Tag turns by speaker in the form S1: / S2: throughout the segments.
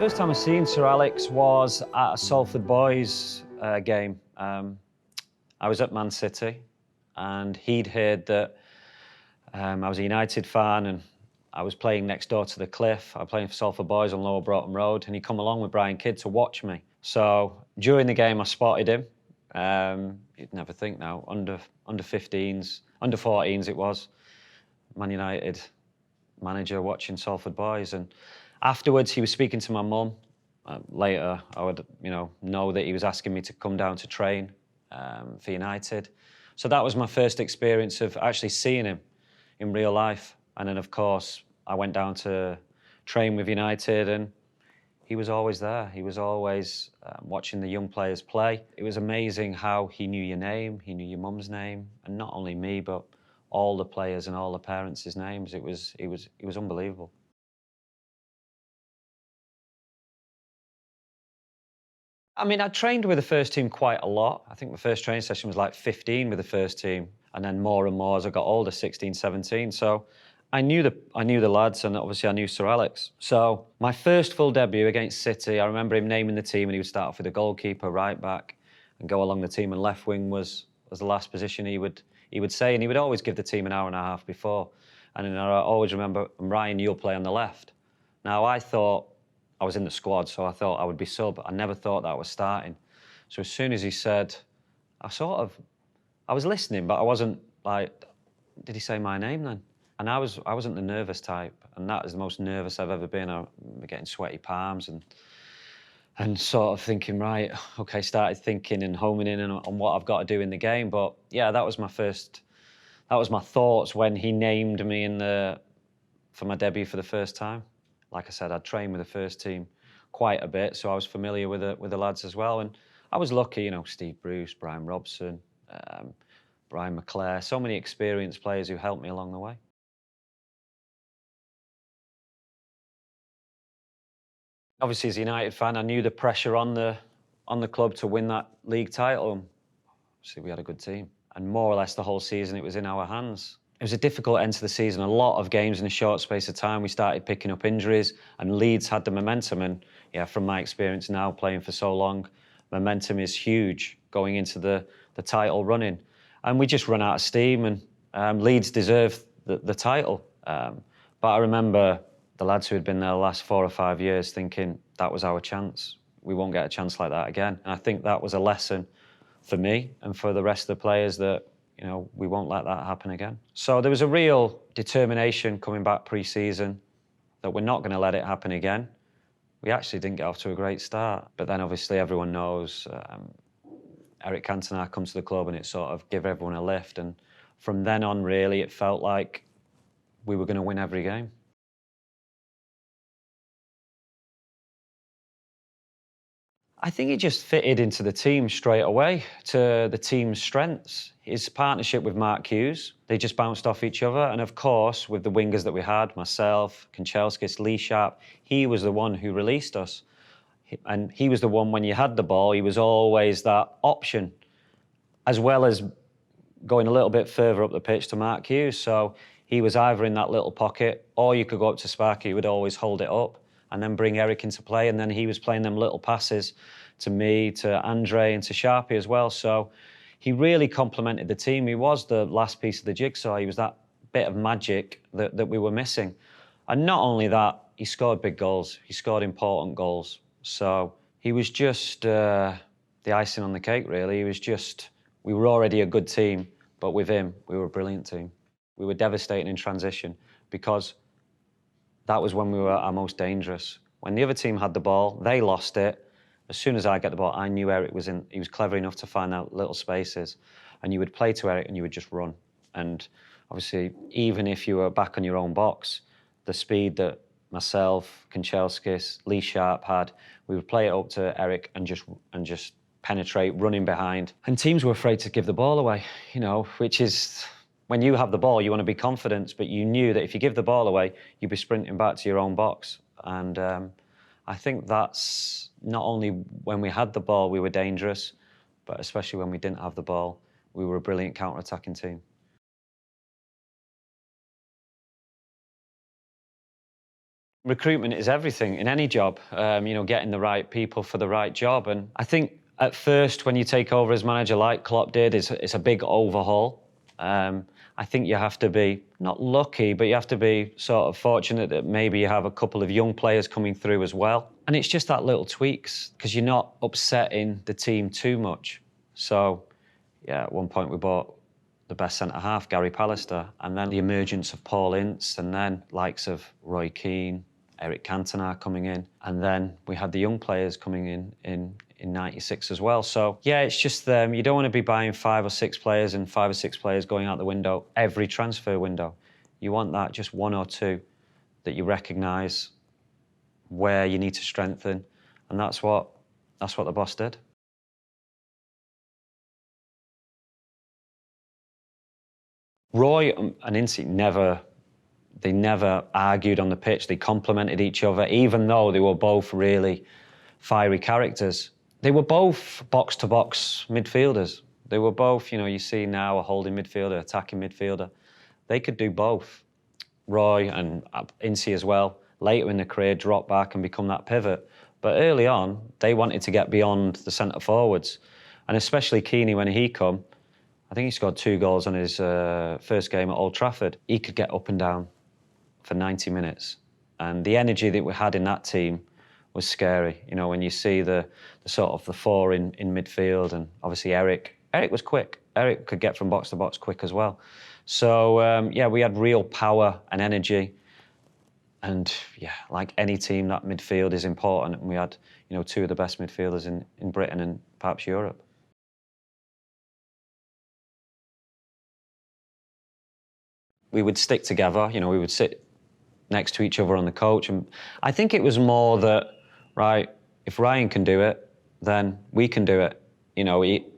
S1: First time I seen Sir Alex was at a Salford Boys game. I was at Man City, and he'd heard that I was a United fan, and I was playing next door to the Cliff. I was playing for Salford Boys on Lower Broughton Road, and he come along with Brian Kidd to watch me. So during the game, I spotted him. You'd never think now, under 15s, under 14s it was. Man United manager watching Salford Boys, and afterwards he was speaking to my mum. Later, I would know that he was asking me to come down to train for United. So that was my first experience of actually seeing him in real life. And then, of course, I went down to train with United, and he was always there. He was always watching the young players play. It was amazing how he knew your name, he knew your mum's name, and not only me, but all the players and all the parents' names. It was unbelievable. I mean, I trained with the first team quite a lot. I think my first training session was like 15 with the first team, and then more and more as I got older, 16, 17. So I knew the lads, and obviously I knew Sir Alex. So my first full debut against City, I remember him naming the team, and he would start off with a goalkeeper, right back, and go along the team, and left wing was the last position he would say, and he would always give the team an hour and a half before. And then I always remember, Ryan, you'll play on the left. Now, I thought I was in the squad, so I thought I would be sub. I never thought that I was starting. So as soon as he said, I was listening, but I wasn't like, did he say my name then? And I wasn't the nervous type, and that is the most nervous I've ever been. I'm getting sweaty palms and sort of thinking, right, okay, started thinking and homing in on what I've got to do in the game. But yeah, that was my thoughts when he named me for my debut for the first time. Like I said, I'd trained with the first team quite a bit, so I was familiar with the lads as well. And I was lucky, Steve Bruce, Brian Robson, Brian McClare, so many experienced players who helped me along the way. Obviously, as a United fan, I knew the pressure on the club to win that league title. Obviously, we had a good team, and more or less the whole season it was in our hands. It was a difficult end to the season, a lot of games in a short space of time. We started picking up injuries, and Leeds had the momentum. And yeah, from my experience now playing for so long, momentum is huge going into the title running. And we just run out of steam, and Leeds deserved the title. But I remember the lads who had been there the last 4 or 5 years thinking that was our chance. We won't get a chance like that again. And I think that was a lesson for me and for the rest of the players that, we won't let that happen again. So there was a real determination coming back pre-season that we're not going to let it happen again. We actually didn't get off to a great start. But then obviously everyone knows Eric Cantona come to the club, and it sort of gave everyone a lift. And from then on, really, it felt like we were going to win every game. I think he just fitted into the team straight away, to the team's strengths. His partnership with Mark Hughes, they just bounced off each other. And of course, with the wingers that we had, myself, Kanchelskis, Lee Sharp, he was the one who released us. And he was the one, when you had the ball, he was always that option, as well as going a little bit further up the pitch to Mark Hughes. So he was either in that little pocket, or you could go up to Sparky, who would always hold it up, and then bring Eric into play, and then he was playing them little passes to me, to Andre, and to Sharpie as well. So he really complemented the team. He was the last piece of the jigsaw. He was that bit of magic that we were missing. And not only that, he scored big goals. He scored important goals. So he was just the icing on the cake, really. We were already a good team, but with him, we were a brilliant team. We were devastating in transition, because that was when we were our most dangerous. When the other team had the ball, they lost it. As soon as I get the ball, I knew Eric he was clever enough to find out little spaces, and you would play to Eric and you would just run. And obviously, even if you were back on your own box, the speed that myself, Kanchelskis, Lee Sharp had, we would play it up to Eric and just penetrate, running behind. And teams were afraid to give the ball away, which is, when you have the ball, you want to be confident, but you knew that if you give the ball away, you'd be sprinting back to your own box. And I think that's not only when we had the ball, we were dangerous, but especially when we didn't have the ball, we were a brilliant counter-attacking team. Recruitment is everything in any job, getting the right people for the right job. And I think at first, when you take over as manager like Klopp did, it's a big overhaul. I think you have to be, not lucky, but you have to be sort of fortunate that maybe you have a couple of young players coming through as well. And it's just that little tweaks, because you're not upsetting the team too much. So, yeah, at one point we bought the best centre-half, Gary Pallister, and then the emergence of Paul Ince, and then likes of Roy Keane, Eric Cantona coming in, and then we had the young players coming in '96 as well. So, yeah, it's just you don't want to be buying 5 or 6 players and 5 or 6 players going out the window every transfer window. You want that just 1 or 2 that you recognise where you need to strengthen, and that's what the boss did. Roy and Ince never argued on the pitch. They complimented each other, even though they were both really fiery characters. They were both box-to-box midfielders. They were both, you see now a holding midfielder, attacking midfielder. They could do both. Roy and Ince as well, later in their career, drop back and become that pivot. But early on, they wanted to get beyond the centre forwards. And especially Keane, when he come, I think he scored 2 goals on his first game at Old Trafford. He could get up and down for 90 minutes. And the energy that we had in that team was scary. When you see the sort of the 4 in midfield, and obviously Eric was quick. Eric could get from box to box quick as well. So, we had real power and energy. And, like any team, that midfield is important. And we had, 2 of the best midfielders in Britain and perhaps Europe. We would stick together, we would sit next to each other on the coach. And I think it was more that, right, if Ryan can do it, then we can do it.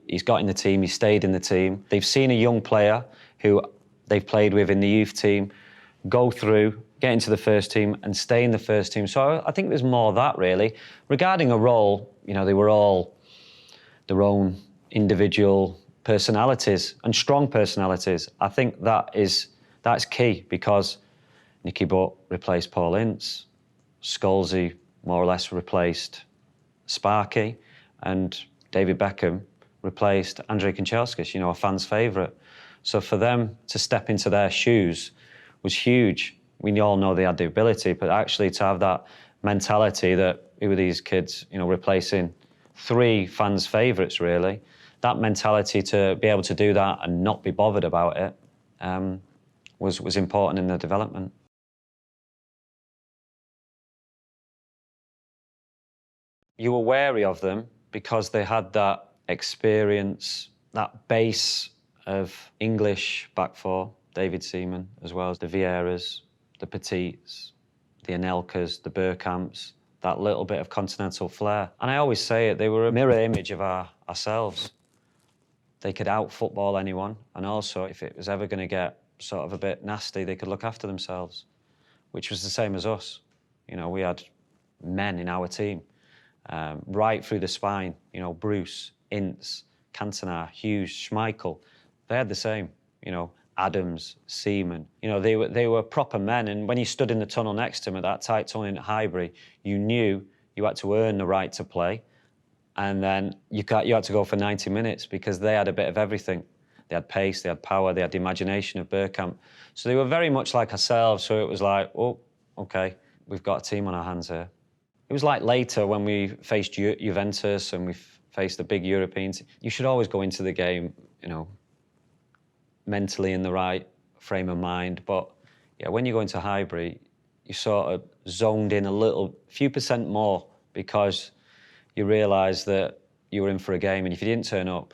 S1: He's got in the team, he stayed in the team. They've seen a young player who they've played with in the youth team go through, get into the first team and stay in the first team. So I think there's more of that, really. Regarding a role, they were all their own individual personalities and strong personalities. I think that's key, because Nicky Butt replaced Paul Ince, Scholesy more or less replaced Sparky, and David Beckham replaced Andrei Kanchelskis, a fan's favourite. So for them to step into their shoes was huge. We all know they had the ability, but actually to have that mentality that, who were these kids, replacing 3 fans' favourites, really, that mentality to be able to do that and not be bothered about it was important in their development. You were wary of them because they had that experience, that base of English back 4, David Seaman, as well as the Vieiras, the Petits, the Anelkas, the Bergkamps, that little bit of continental flair. And I always say it, they were a mirror image of ourselves. They could out-football anyone, and also, if it was ever going to get sort of a bit nasty, they could look after themselves, which was the same as us. We had men in our team, right through the spine, Bruce, Ince, Cantona, Hughes, Schmeichel. They had the same, Adams, Seaman. They were proper men, and when you stood in the tunnel next to them at that tight tunnel in Highbury, you knew you had to earn the right to play, and then you had to go for 90 minutes because they had a bit of everything. They had pace, they had power, they had the imagination of Bergkamp. So they were very much like ourselves, so it was like, oh, OK, we've got a team on our hands here. It was like later when we faced Juventus and we faced the big Europeans. You should always go into the game, mentally in the right frame of mind. But yeah, when you go into Highbury, you sort of zoned in a few percent more, because you realise that you were in for a game, and if you didn't turn up,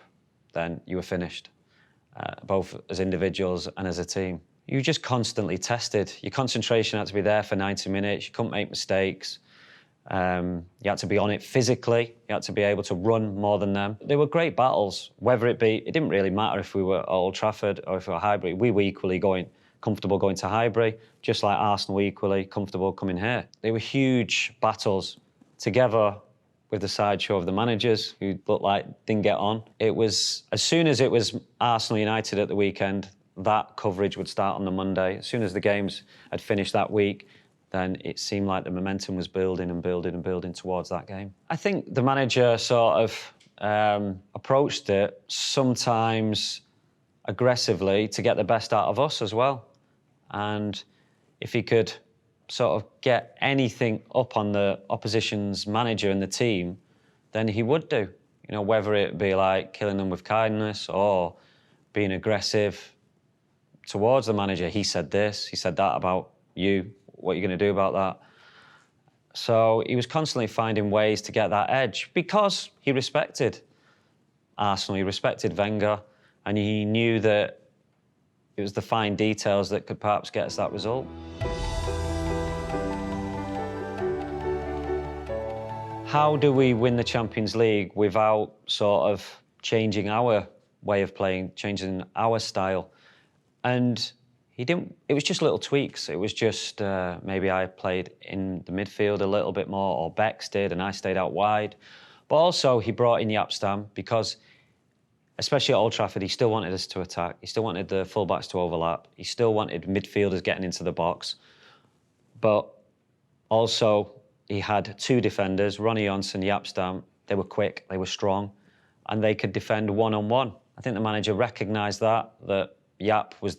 S1: then you were finished, both as individuals and as a team. You just constantly tested. Your concentration had to be there for 90 minutes. You couldn't make mistakes. You had to be on it physically. You had to be able to run more than them. They were great battles, whether it didn't really matter if we were at Old Trafford or if we were Highbury. We were equally comfortable going to Highbury, just like Arsenal were equally comfortable coming here. They were huge battles, together with the sideshow of the managers who looked like didn't get on. It was, as soon as it was Arsenal United at the weekend, that coverage would start on the Monday. As soon as the games had finished that week, then it seemed like the momentum was building and building and building towards that game. I think the manager sort of approached it sometimes aggressively to get the best out of us as well. And if he could sort of get anything up on the opposition's manager and the team, then he would do. You know, whether it be like killing them with kindness or being aggressive towards the manager. He said this, he said that about you. What are you going to do about that? So he was constantly finding ways to get that edge because he respected Arsenal, he respected Wenger, and he knew that it was the fine details that could perhaps get us that result. How do we win the Champions League without sort of changing our way of playing, changing our style? And he didn't, it was just little tweaks. It was just maybe I played in the midfield a little bit more, or Bex did, and I stayed out wide. But also he brought in Yapstam because, especially at Old Trafford, he still wanted us to attack. He still wanted the fullbacks to overlap. He still wanted midfielders getting into the box. But also he had two defenders, Ronnie Johnson, Yapstam. They were quick, they were strong, and they could defend one-on-one. I think the manager recognised that Yap was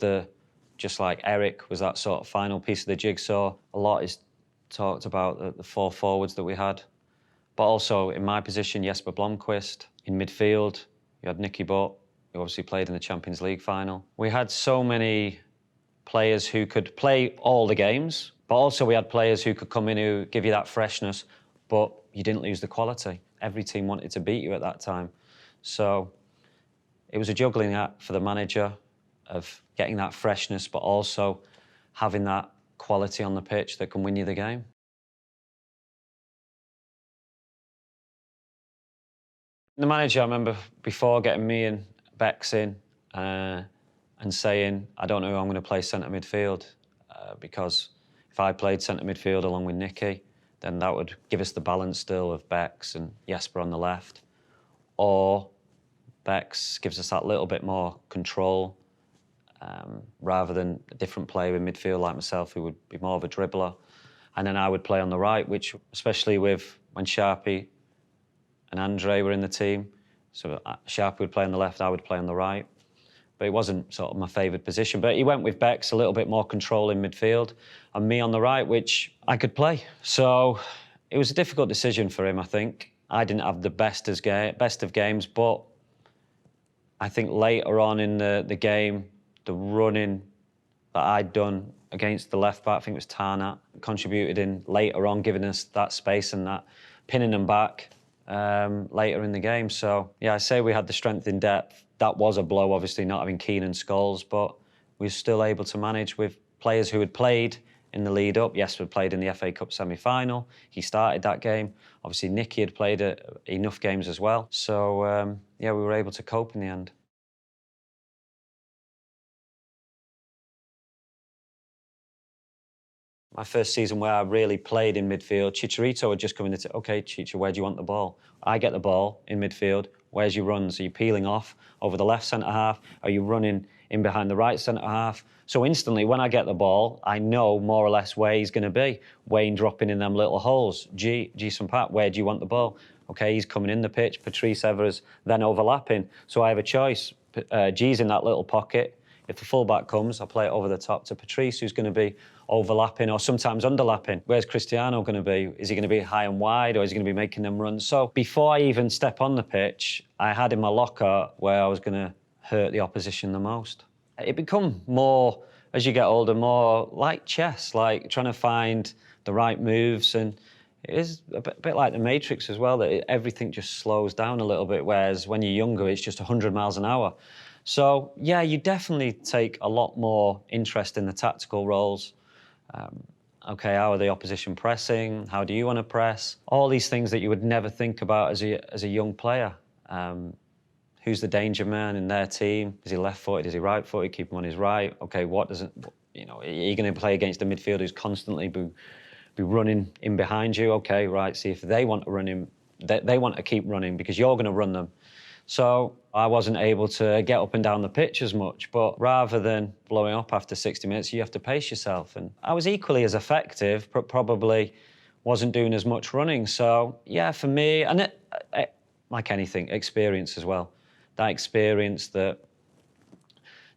S1: just like Eric, was that sort of final piece of the jigsaw. A lot is talked about the four forwards that we had. But also in my position, Jesper Blomqvist. In midfield, you had Nicky Butt, who obviously played in the Champions League final. We had so many players who could play all the games, but also we had players who could come in who give you that freshness, but you didn't lose the quality. Every team wanted to beat you at that time. So it was a juggling act for the manager of getting that freshness, but also having that quality on the pitch that can win you the game. The manager, I remember before getting me and Bex in and saying, I don't know who I'm going to play centre midfield because if I played centre midfield along with Nicky, then that would give us the balance still of Bex and Jesper on the left. Or Bex gives us that little bit more control rather than a different player in midfield like myself who would be more of a dribbler. And then I would play on the right, which especially with when Sharpie and Andre were in the team. So Sharpie would play on the left, I would play on the right. But it wasn't sort of my favoured position. But he went with Bex, a little bit more control in midfield, and me on the right, which I could play. So it was a difficult decision for him, I think. I didn't have the best of games, but I think later on in the game, the running that I'd done against the left back, I think it was Tarnat, contributed in later on, giving us that space and that pinning them back later in the game. So, yeah, I say we had the strength in depth. That was a blow, obviously, not having Keane and Scholes, but we were still able to manage with players who had played in the lead up. Yes, we played in the FA Cup semi-final. He started that game. Obviously, Nicky had played enough games as well. So, yeah, we were able to cope in the end. My first season where I really played in midfield, Chicharito had just come in and said, OK, Chicha, where do you want the ball? I get the ball in midfield. Where's your runs? Are you peeling off over the left centre-half? Are you running in behind the right centre-half? So instantly, when I get the ball, I know more or less where he's going to be. Wayne dropping in them little holes. Jason Pat, where do you want the ball? OK, he's coming in the pitch. Patrice Evers then overlapping. So I have a choice. G's in that little pocket. If the fullback comes, I'll play it over the top to Patrice, who's going to be overlapping or sometimes underlapping. Where's Cristiano going to be? Is he going to be high and wide, or is he going to be making them runs? So before I even step on the pitch, I had in my locker where I was going to hurt the opposition the most. It become more, as you get older, more like chess, like trying to find the right moves. And it is a bit like the Matrix as well, that everything just slows down a little bit, whereas when you're younger, it's just 100 miles an hour. So, yeah, you definitely take a lot more interest in the tactical roles. OK, how are the opposition pressing? How do you want to press? All these things that you would never think about as a young player. Who's the danger man in their team? Is he left-footed? Is he right-footed? Keep him on his right. OK, what doesn't, you know, are you going to play against a midfielder who's constantly be running in behind you? OK, right, see if they want to run him, they want to keep running because you're going to run them. So I wasn't able to get up and down the pitch as much. But rather than blowing up after 60 minutes, you have to pace yourself. And I was equally as effective, but probably wasn't doing as much running. So yeah, for me, and it, like anything, experience as well. That experience that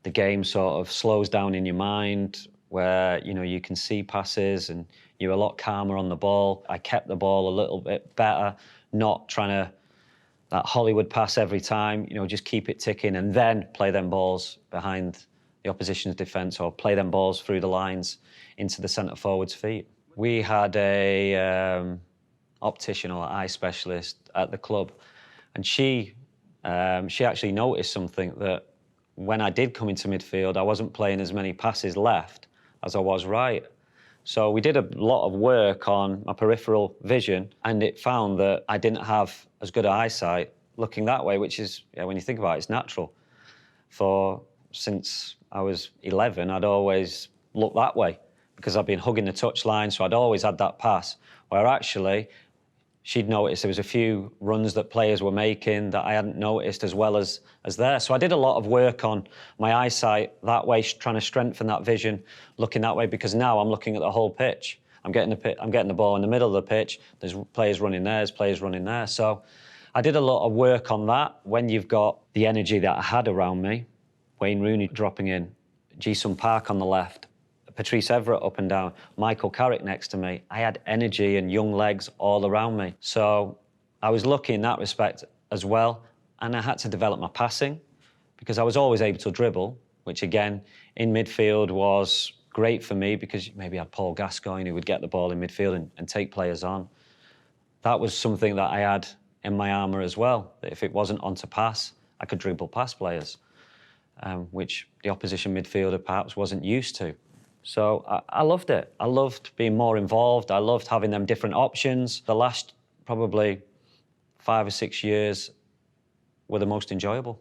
S1: the game sort of slows down in your mind, where you can see passes and you're a lot calmer on the ball. I kept the ball a little bit better, not trying to that Hollywood pass every time, just keep it ticking and then play them balls behind the opposition's defence or play them balls through the lines into the centre forward's feet. We had a optician or eye specialist at the club, and she actually noticed something, that when I did come into midfield, I wasn't playing as many passes left as I was right. So we did a lot of work on my peripheral vision, and it found that I didn't have as good eyesight looking that way, which is, when you think about it, it's natural. Since I was 11, I'd always looked that way because I'd been hugging the touchline, so I'd always had that pass, where actually she'd noticed there was a few runs that players were making that I hadn't noticed as well as there. So I did a lot of work on my eyesight that way, trying to strengthen that vision, looking that way, because now I'm looking at the whole pitch. I'm getting the ball in the middle of the pitch. There's players running there, there's players running there. So I did a lot of work on that. When you've got the energy that I had around me, Wayne Rooney dropping in, Ji-sung Park on the left, Patrice Evra up and down, Michael Carrick next to me. I had energy and young legs all around me. So I was lucky in that respect as well. And I had to develop my passing because I was always able to dribble, which again, in midfield was great for me because maybe I had Paul Gascoigne who would get the ball in midfield and take players on. That was something that I had in my armour as well, that if it wasn't on to pass, I could dribble past players, which the opposition midfielder perhaps wasn't used to. So I loved it. I loved being more involved. I loved having them different options. The last probably 5 or 6 years were the most enjoyable.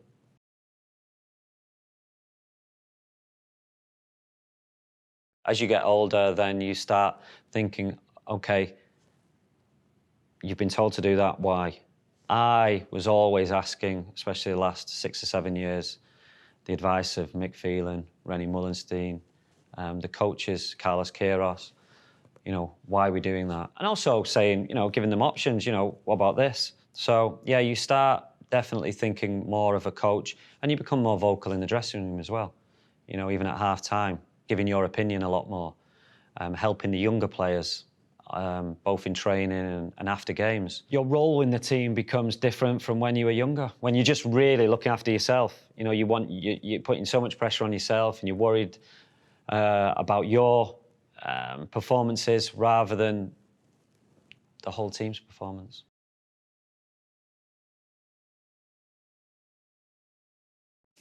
S1: As you get older, then you start thinking, okay, you've been told to do that, why? I was always asking, especially the last 6 or 7 years, the advice of Mick Phelan, Rennie Mullenstein, the coaches, Carlos Queiroz, why are we doing that? And also saying, giving them options, what about this? So, yeah, you start definitely thinking more of a coach, and you become more vocal in the dressing room as well. Even at half-time, giving your opinion a lot more, helping the younger players, both in training and after games. Your role in the team becomes different from when you were younger, when you're just really looking after yourself. You're putting so much pressure on yourself and you're worried about your performances rather than the whole team's performance.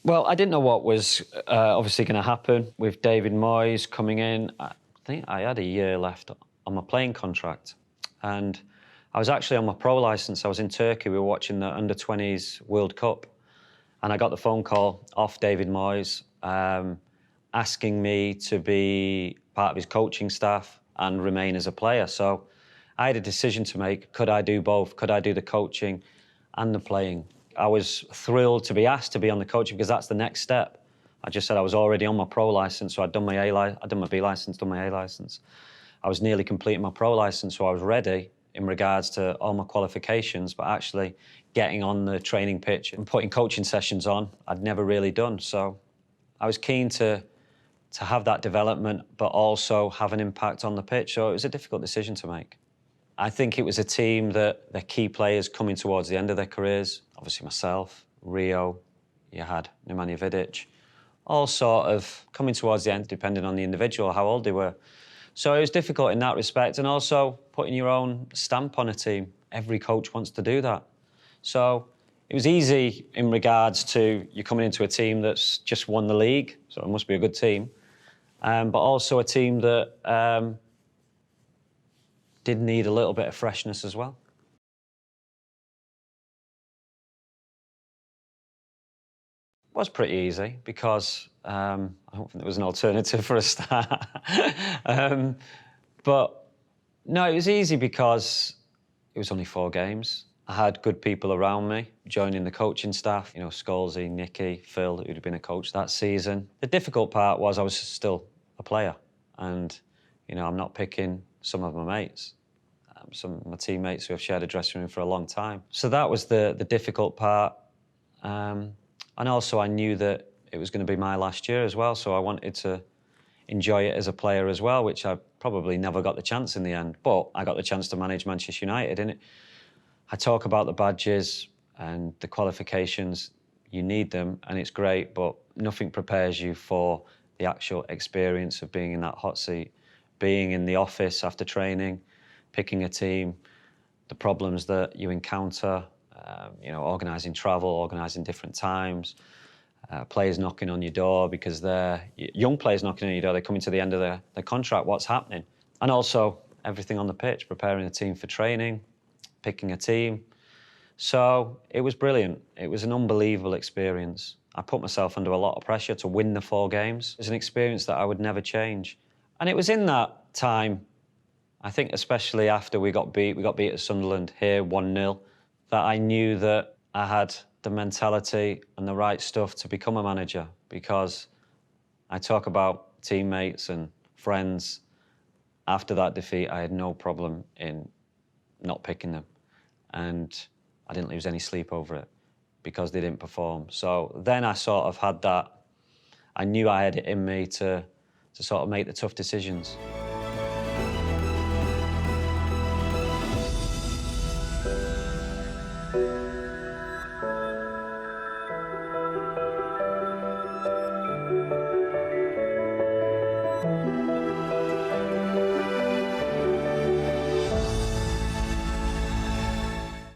S1: Well, I didn't know what was obviously going to happen with David Moyes coming in. I think I had a year left on my playing contract, and I was actually on my pro licence. I was in Turkey. We were watching the Under-20s World Cup, and I got the phone call off David Moyes asking me to be part of his coaching staff and remain as a player. So I had a decision to make. Could I do both? Could I do the coaching and the playing? I was thrilled to be asked to be on the coaching because that's the next step. I just said I was already on my pro licence, so I'd done my B licence, done my A licence. I was nearly completing my pro licence, so I was ready in regards to all my qualifications, but actually getting on the training pitch and putting coaching sessions on, I'd never really done. So I was keen to have that development, but also have an impact on the pitch. So it was a difficult decision to make. I think it was a team that their key players coming towards the end of their careers, obviously myself, Rio, you had Nemanja Vidic, all sort of coming towards the end, depending on the individual, how old they were. So it was difficult in that respect, and also putting your own stamp on a team. Every coach wants to do that. So it was easy in regards to you coming into a team that's just won the league, so it must be a good team, but also a team that did need a little bit of freshness as well. It was pretty easy because I don't think there was an alternative for a start. But no, it was easy because it was only 4 games I had good people around me, joining the coaching staff, you know, Scholesy, Nicky, Phil, who'd have been a coach that season. The difficult part was I was still a player, and, you know, I'm not picking some of my mates, some of my teammates who have shared a dressing room for a long time. So that was the difficult part. And also I knew that it was going to be my last year as well, so I wanted to enjoy it as a player as well, which I probably never got the chance in the end. But I got the chance to manage Manchester United, and I talk about the badges and the qualifications. You need them, and it's great, but nothing prepares you for the actual experience of being in that hot seat, being in the office after training, picking a team, the problems that you encounter, you know, organising travel, organising different times, players knocking on your door because they're young players knocking on your door, they're coming to the end of their contract, what's happening? And also everything on the pitch, preparing a team for training, picking a team. So it was brilliant. It was an unbelievable experience. I put myself under a lot of pressure to win the 4 games. It was an experience that I would never change. And it was in that time, I think especially after we got beat at Sunderland here 1-0, that I knew that I had the mentality and the right stuff to become a manager, because I talk about teammates and friends. After that defeat, I had no problem in not picking them, and I didn't lose any sleep over it because they didn't perform. So then I sort of had that, I knew I had it in me to sort of make the tough decisions.